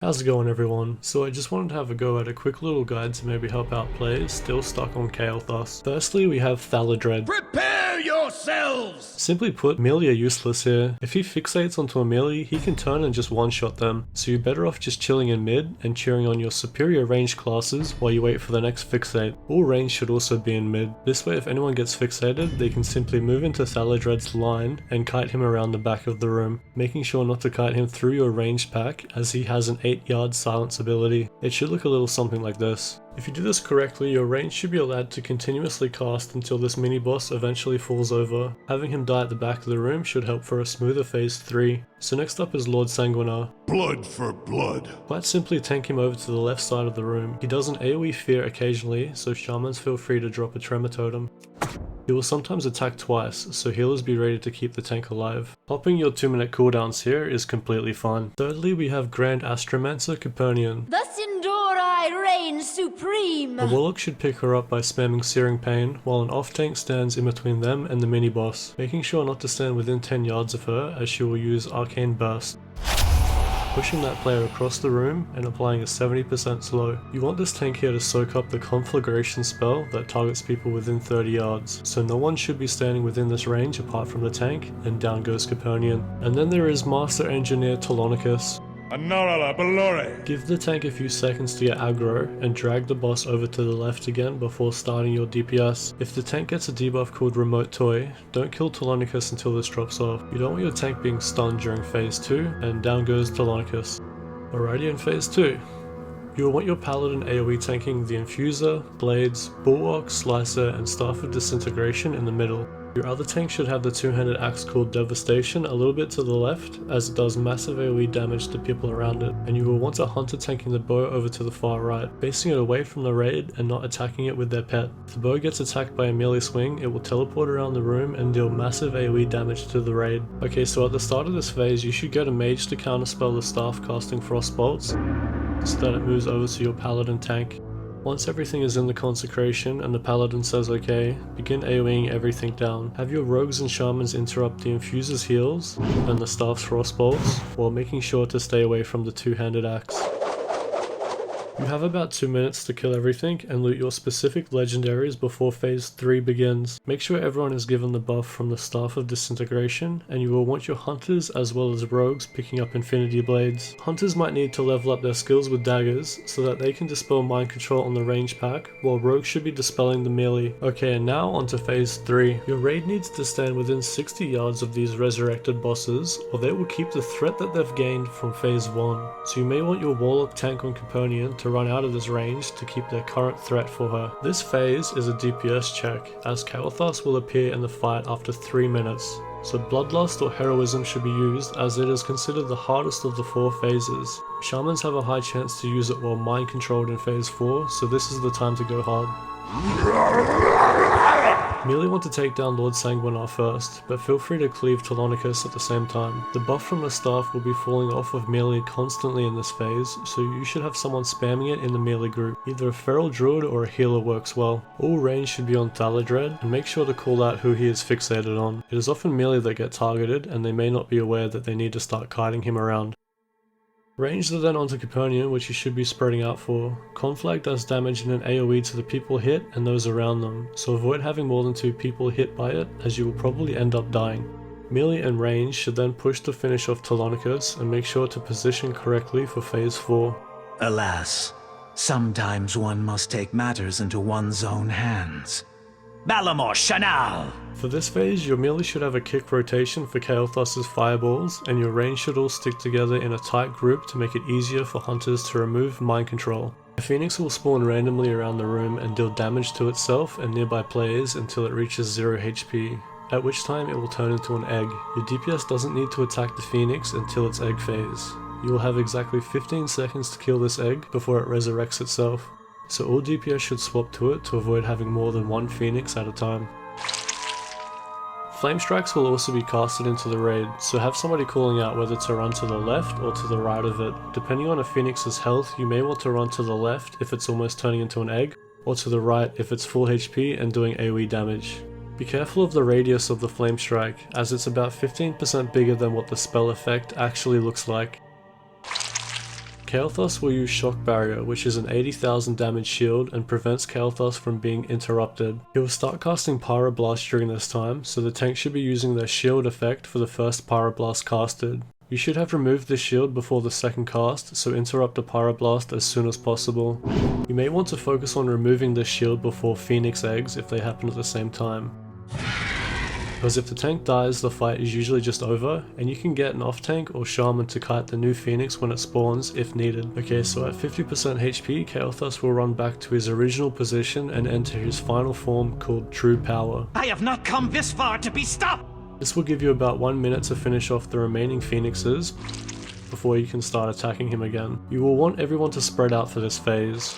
How's it going everyone? So I just wanted to have a go at a quick little guide to maybe help out players still stuck on Kael'thas. Firstly, we have Thaladred. Prepare yourselves! Simply put, melee are useless here. If he fixates onto a melee, he can turn and just one-shot them, so you're better off just chilling in mid and cheering on your superior ranged classes while you wait for the next fixate. All range should also be in mid. This way if anyone gets fixated, they can simply move into Thaladred's line and kite him around the back of the room, making sure not to kite him through your ranged pack as he has an 8-yard silence ability. It should look a little something like this. If you do this correctly, your range should be allowed to continuously cast until this mini-boss eventually falls over. Having him die at the back of the room should help for a smoother phase 3. So next up is Lord Sanguinar. Blood for blood. Quite simply tank him over to the left side of the room. He does an AoE fear occasionally, so shamans feel free to drop a tremor totem. He will sometimes attack twice, so healers be ready to keep the tank alive. Popping your 2-minute cooldowns here is completely fine. Thirdly, we have Grand Astromancer Capernian. Thus endure I reign supreme! A warlock should pick her up by spamming Searing Pain, while an off-tank stands in between them and the mini-boss, making sure not to stand within 10 yards of her as she will use Arcane Burst, pushing that player across the room and applying a 70% slow. You want this tank here to soak up the conflagration spell that targets people within 30 yards, so no one should be standing within this range apart from the tank, and down goes Capernian. And then there is Master Engineer Tolonicus. Give the tank a few seconds to get aggro and drag the boss over to the left again before starting your DPS. If the tank gets a debuff called Remote Toy, don't kill Tolonicus until this drops off. You don't want your tank being stunned during phase 2, and down goes Tolonicus. Alrighty, in phase 2. You will want your Paladin AoE tanking the Infuser, Blades, Bulwark, Slicer, and Staff of Disintegration in the middle. Your other tank should have the two-handed axe called Devastation a little bit to the left, as it does massive AoE damage to people around it, and you will want a hunter tanking the bow over to the far right, facing it away from the raid and not attacking it with their pet. If the bow gets attacked by a melee swing, it will teleport around the room and deal massive AoE damage to the raid. Okay, so at the start of this phase, you should get a mage to counterspell the staff casting Frost Bolts, so that it moves over to your Paladin tank. Once everything is in the consecration and the Paladin says okay, begin AoEing everything down. Have your rogues and shamans interrupt the Infuser's heals and the staff's Frost Bolts, while making sure to stay away from the two-handed axe. You have about 2 minutes to kill everything and loot your specific legendaries before phase 3 begins. Make sure everyone is given the buff from the Staff of Disintegration, and you will want your hunters as well as rogues picking up Infinity Blades. Hunters might need to level up their skills with daggers so that they can dispel mind control on the range pack, while rogues should be dispelling the melee. Okay, and now onto phase 3. Your raid needs to stand within 60 yards of these resurrected bosses, or they will keep the threat that they've gained from phase 1. So you may want your Warlock tank on Capernian to run out of this range to keep their current threat for her. This phase is a DPS check, as Kael'thas will appear in the fight after 3 minutes. So Bloodlust or Heroism should be used, as it is considered the hardest of the 4 phases. Shamans have a high chance to use it while mind controlled in phase 4, so this is the time to go hard. Melee want to take down Lord Sanguinar first, but feel free to cleave Tolonicus at the same time. The buff from the staff will be falling off of melee constantly in this phase, so you should have someone spamming it in the melee group. Either a feral druid or a healer works well. All range should be on Thaladred, and make sure to call out who he is fixated on. It is often melee that get targeted, and they may not be aware that they need to start kiting him around. Ranged are then onto Capernian, which you should be spreading out for. Conflag does damage in an AoE to the people hit and those around them, so avoid having more than 2 people hit by it, as you will probably end up dying. Melee and range should then push to finish off Tolonicus and make sure to position correctly for phase 4. Alas, sometimes one must take matters into one's own hands. Balamor Chanal! For this phase, your melee should have a kick rotation for Kael'thas' fireballs, and your range should all stick together in a tight group to make it easier for hunters to remove mind control. A phoenix will spawn randomly around the room and deal damage to itself and nearby players until it reaches 0 HP, at which time it will turn into an egg. Your DPS doesn't need to attack the phoenix until its egg phase. You will have exactly 15 seconds to kill this egg before it resurrects itself, so all DPS should swap to it to avoid having more than 1 phoenix at a time. Flame strikes will also be casted into the raid, so have somebody calling out whether to run to the left or to the right of it. Depending on a phoenix's health, you may want to run to the left if it's almost turning into an egg, or to the right if it's full HP and doing AoE damage. Be careful of the radius of the flame strike, as it's about 15% bigger than what the spell effect actually looks like. Kael'thas will use Shock Barrier, which is an 80,000 damage shield and prevents Kael'thas from being interrupted. He will start casting Pyroblast during this time, so the tank should be using their shield effect for the first Pyroblast casted. You should have removed this shield before the second cast, so interrupt a Pyroblast as soon as possible. You may want to focus on removing this shield before Phoenix eggs if they happen at the same time. Because if the tank dies, the fight is usually just over, and you can get an off-tank or shaman to kite the new Phoenix when it spawns if needed. Okay, so at 50% HP, Kael'thas will run back to his original position and enter his final form called True Power. I have not come this far to be stopped! This will give you about 1 minute to finish off the remaining Phoenixes before you can start attacking him again. You will want everyone to spread out for this phase.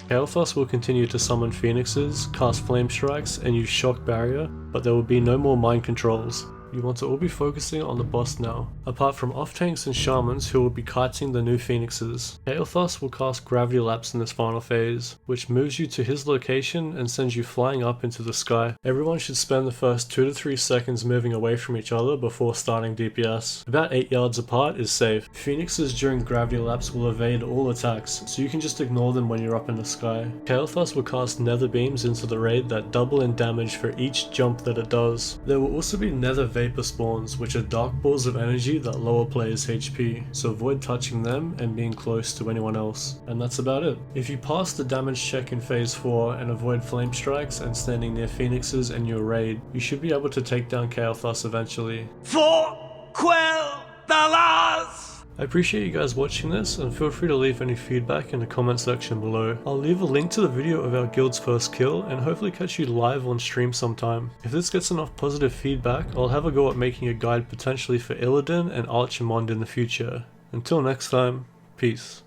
Kael'thas will continue to summon Phoenixes, cast Flame Strikes, and use Shock Barrier, but there will be no more mind controls. You want to all be focusing on the boss now, apart from off-tanks and shamans who will be kiting the new Phoenixes. Kael'thas will cast Gravity Lapse in this final phase, which moves you to his location and sends you flying up into the sky. Everyone should spend the first 2 to 3 seconds moving away from each other before starting DPS. About 8 yards apart is safe. Phoenixes during Gravity Lapse will evade all attacks, so you can just ignore them when you're up in the sky. Kael'thas will cast Nether Beams into the raid that double in damage for each jump that it does. There will also be Nether Vapor Spawns, which are dark balls of energy that lower players' HP, so avoid touching them and being close to anyone else. And that's about it. If you pass the damage check in phase 4 and avoid flame strikes and standing near Phoenixes and your raid, you should be able to take down Kael'thas eventually. For Kael'thas! I appreciate you guys watching this, and feel free to leave any feedback in the comment section below. I'll leave a link to the video of our guild's first kill and hopefully catch you live on stream sometime. If this gets enough positive feedback, I'll have a go at making a guide potentially for Illidan and Archimonde in the future. Until next time, peace.